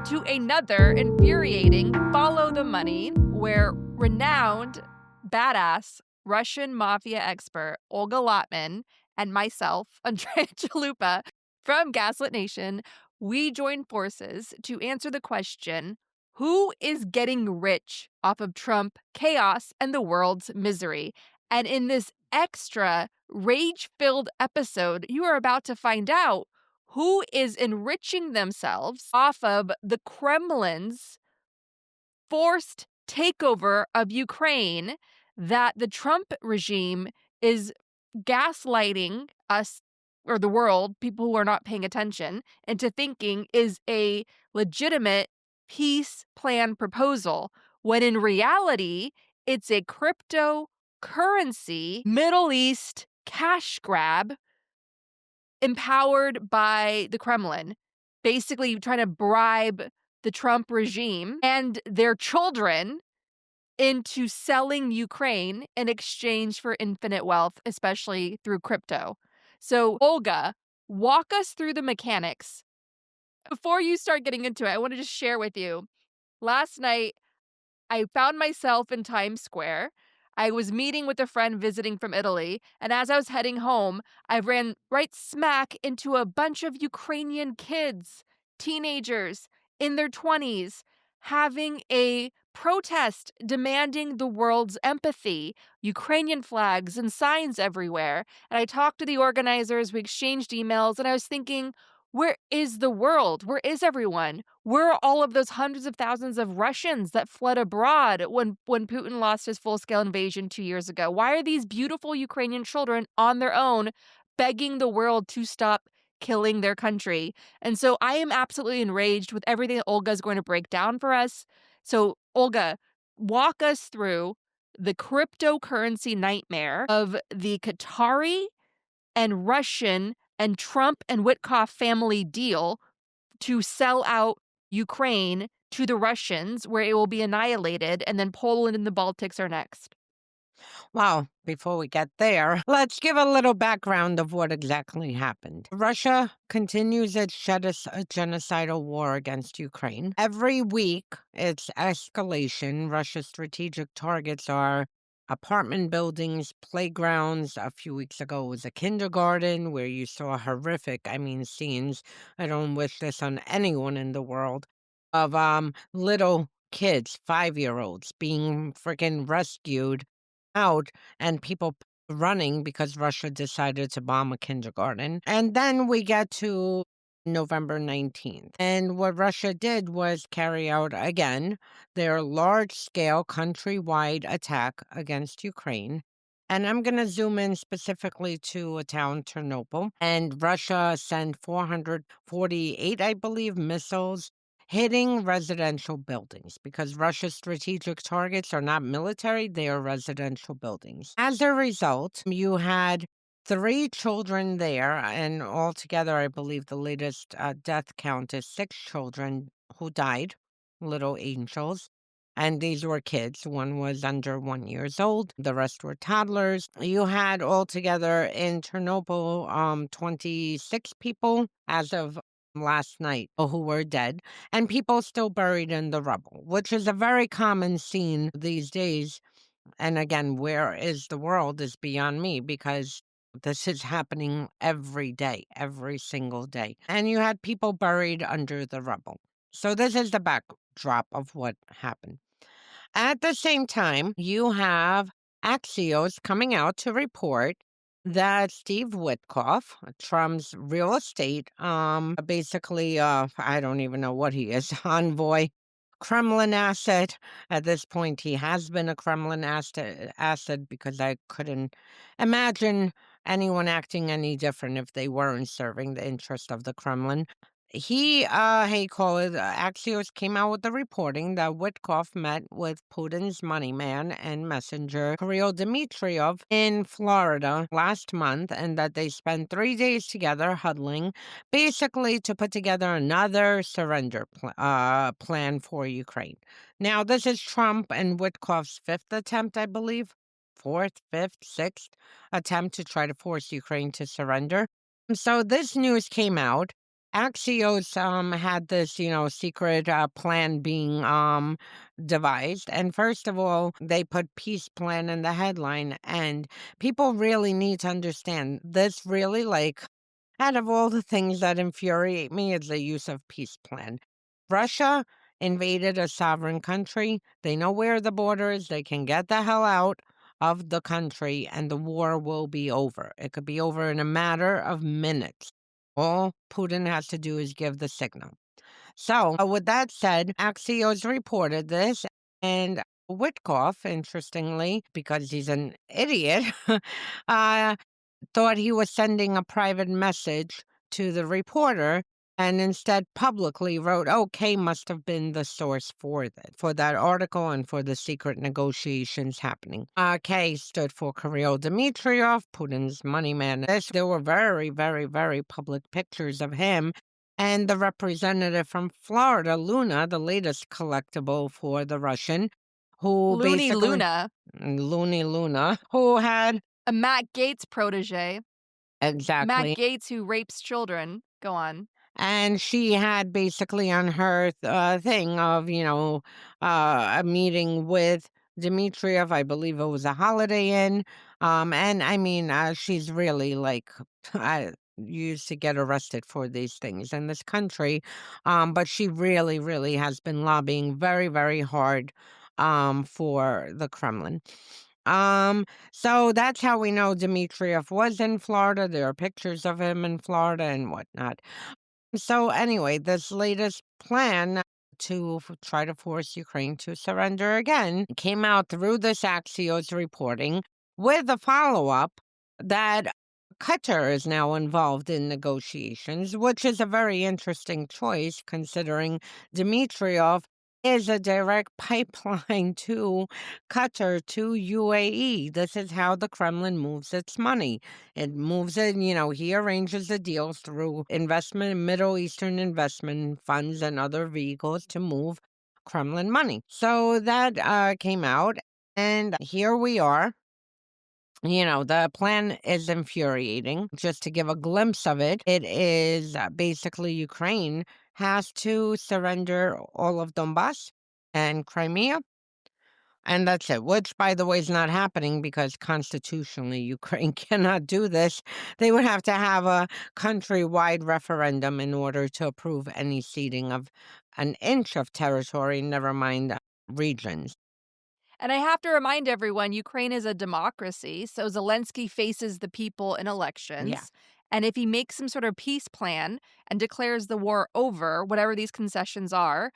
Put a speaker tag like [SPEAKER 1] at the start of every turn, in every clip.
[SPEAKER 1] to another infuriating follow the money, where renowned, badass Russian mafia expert Olga Lautman and myself, Andrea Chalupa, from Gaslit Nation, we join forces to answer the question, who is getting rich off of Trump chaos and the world's misery? And in this extra rage-filled episode, you are about to find out who is enriching themselves off of the Kremlin's forced takeover of Ukraine that the Trump regime is gaslighting us, or the world, people who are not paying attention, into thinking is a legitimate peace plan proposal, when in reality, it's a cryptocurrency Middle East cash grab empowered by the Kremlin, basically trying to bribe the Trump regime and their children into selling Ukraine in exchange for infinite wealth, especially through crypto. So, Olga, walk us through the mechanics. Before you start getting into it, I want to just share with you. Last night, I found myself in Times Square. I was meeting with a friend visiting from Italy, and as I was heading home, I ran right smack into a bunch of Ukrainian kids, teenagers in their 20s, having a protest demanding the world's empathy, Ukrainian flags and signs everywhere. And I talked to the organizers, we exchanged emails, and I was thinking, where is the world? Where is everyone? Where are all of those hundreds of thousands of Russians that fled abroad when Putin lost his full-scale invasion 2 years ago? Why are these beautiful Ukrainian children on their own begging the world to stop killing their country? And so I am absolutely enraged with everything that Olga is going to break down for us. So Olga, walk us through the cryptocurrency nightmare of the Qatari and Russian and Trump and Witkoff family deal to sell out Ukraine to the Russians, where it will be annihilated, and then Poland and the Baltics are next.
[SPEAKER 2] Well, before we get there, let's give a little background of what exactly happened. Russia continues its genocidal war against Ukraine. Every week, it's escalation. Russia's strategic targets are apartment buildings, playgrounds. A few weeks ago, it was a kindergarten where you saw horrific, scenes. I don't wish this on anyone in the world, of little kids, 5-year-olds, being freaking rescued out, and people running because Russia decided to bomb a kindergarten. And then we get to November 19th. And what Russia did was carry out again their large scale countrywide attack against Ukraine. And I'm going to zoom in specifically to a town, Chernobyl. And Russia sent 448, I believe, missiles hitting residential buildings, because Russia's strategic targets are not military, they are residential buildings. As a result, you had 3 children there, and altogether, I believe the latest death count is 6 children who died, little angels. And these were kids. One was under 1 year old. The rest were toddlers. You had altogether in Chernobyl 26 people as of last night who were dead, and people still buried in the rubble, which is a very common scene these days. And again, where is the world is beyond me, because this is happening every day, every single day. And you had people buried under the rubble. So this is the backdrop of what happened. At the same time, you have Axios coming out to report that Steve Witkoff, Trump's real estate, basically, I don't even know what he is, envoy, Kremlin asset. At this point, he has been a Kremlin asset, because I couldn't imagine anyone acting any different if they weren't serving the interest of the Kremlin. Axios came out with the reporting that Witkoff met with Putin's money man and messenger, Kirill Dmitriev, in Florida last month, and that they spent 3 days together huddling, basically to put together another surrender plan for Ukraine. Now, this is Trump and Witkoff's 5th attempt, I believe. 4th, 5th, 6th attempt to try to force Ukraine to surrender. So this news came out. Axios had this, secret plan being devised. And first of all, they put peace plan in the headline. And people really need to understand this really, like, out of all the things that infuriate me is the use of peace plan. Russia invaded a sovereign country. They know where the border is. They can get the hell out of the country and the war will be over. It could be over in a matter of minutes. All Putin has to do is give the signal. So, with that said, Axios reported this, and Witkoff, interestingly, because he's an idiot, uh, thought he was sending a private message to the reporter and instead publicly wrote, "Okay, must have been the source for that article and for the secret negotiations happening." K stood for Kirill Dmitriev, Putin's money man. There were very, very, very public pictures of him and the representative from Florida, Luna, the latest collectible for the Russian, who
[SPEAKER 1] Looney
[SPEAKER 2] basically
[SPEAKER 1] Luna,
[SPEAKER 2] Looney Luna, who had
[SPEAKER 1] a Matt Gaetz protege. Matt
[SPEAKER 2] exactly.
[SPEAKER 1] Gaetz who rapes children. Go on.
[SPEAKER 2] And she had basically on her thing of, a meeting with Dmitriev. I believe it was a Holiday Inn. And I mean, she's really like, I used to get arrested for these things in this country. But she really, really has been lobbying very, very hard for the Kremlin. So that's how we know Dmitriev was in Florida. There are pictures of him in Florida and whatnot. So anyway, this latest plan to try to force Ukraine to surrender again came out through this Axios reporting with a follow-up that Qatar is now involved in negotiations, which is a very interesting choice considering Dmitriev is a direct pipeline to Qatar to UAE. This is how the Kremlin moves its money. It moves it, he arranges the deals through investment, Middle Eastern investment funds and other vehicles to move Kremlin money. So that came out, and here we are. The plan is infuriating. Just to give a glimpse of it, it is basically Ukraine has to surrender all of Donbass and Crimea. And that's it, which, by the way, is not happening because constitutionally Ukraine cannot do this. They would have to have a countrywide referendum in order to approve any ceding of an inch of territory, never mind regions.
[SPEAKER 1] And I have to remind everyone Ukraine is a democracy, so Zelensky faces the people in
[SPEAKER 2] Yeah.
[SPEAKER 1] elections. And if he makes some sort of peace plan and declares the war over, whatever these concessions are,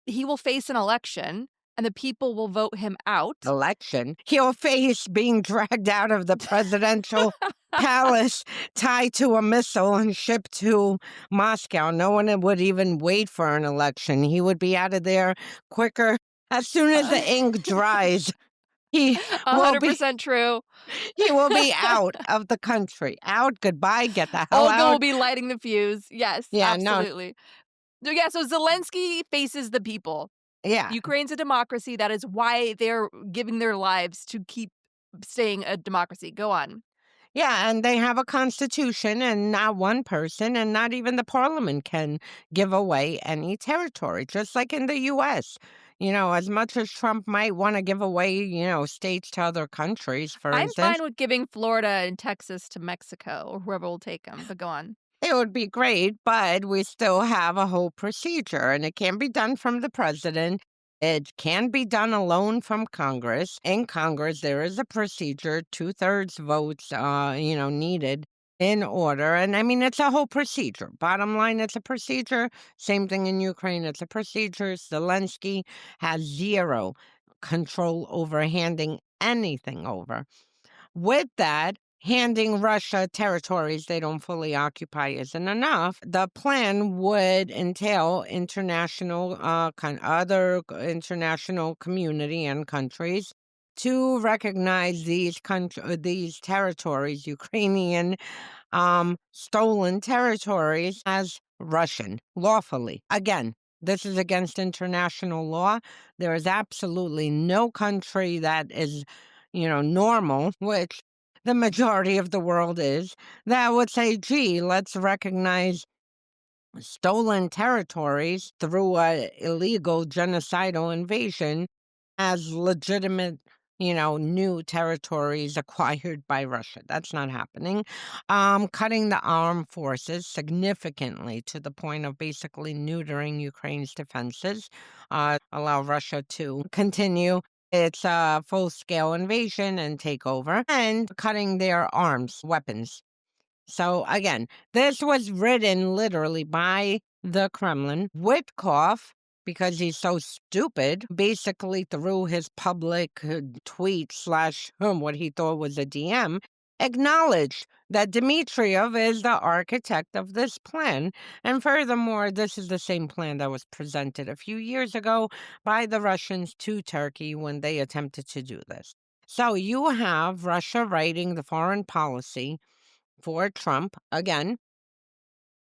[SPEAKER 1] he will face an election and the people will vote him out.
[SPEAKER 2] Election, he'll face being dragged out of the presidential palace, tied to a missile, and shipped to Moscow. No one would even wait for an election. He would be out of there quicker. As soon as the ink dries, he will be
[SPEAKER 1] 100% true.
[SPEAKER 2] he will be out of the country. Out, goodbye, get the hell
[SPEAKER 1] Olga will
[SPEAKER 2] out.
[SPEAKER 1] be lighting the fuse. Yes,
[SPEAKER 2] Yeah, no,
[SPEAKER 1] absolutely. So, yeah, so Zelensky faces the people.
[SPEAKER 2] yeah.
[SPEAKER 1] Ukraine's a democracy. That is why they're giving their lives to keep staying a democracy. Go on.
[SPEAKER 2] Yeah, and they have a constitution, and not one person, and not even the parliament can give away any territory, just like in the US. As much as Trump might want to give away, states to other countries, for
[SPEAKER 1] I'm
[SPEAKER 2] instance,
[SPEAKER 1] fine with giving Florida and Texas to Mexico or whoever will take them, but go on.
[SPEAKER 2] it would be great, but we still have a whole procedure, and it can be done from the president. It can be done alone from Congress. In Congress, there is a procedure, two-thirds votes, needed in order. And I mean, it's a whole procedure. Bottom line, it's a procedure. Same thing in Ukraine, it's a procedure. Zelensky has zero control over handing anything over. With that, handing Russia territories they don't fully occupy isn't enough. The plan would entail other international community and countries to recognize these territories, Ukrainian stolen territories, as Russian lawfully. Again, this is against international law. There is absolutely no country that is, normal, which the majority of the world is, that would say, gee, let's recognize stolen territories through a illegal genocidal invasion as legitimate, new territories acquired by Russia. That's not happening. Cutting the armed forces significantly to the point of basically neutering Ukraine's defenses, allow Russia to continue its full scale invasion and takeover, and cutting their arms, weapons. So again, this was written literally by the Kremlin. Witkoff, because he's so stupid, basically through his public tweet slash what he thought was a DM, acknowledged that Dmitriev is the architect of this plan. And furthermore, this is the same plan that was presented a few years ago by the Russians to Turkey when they attempted to do this. So you have Russia writing the foreign policy for Trump again,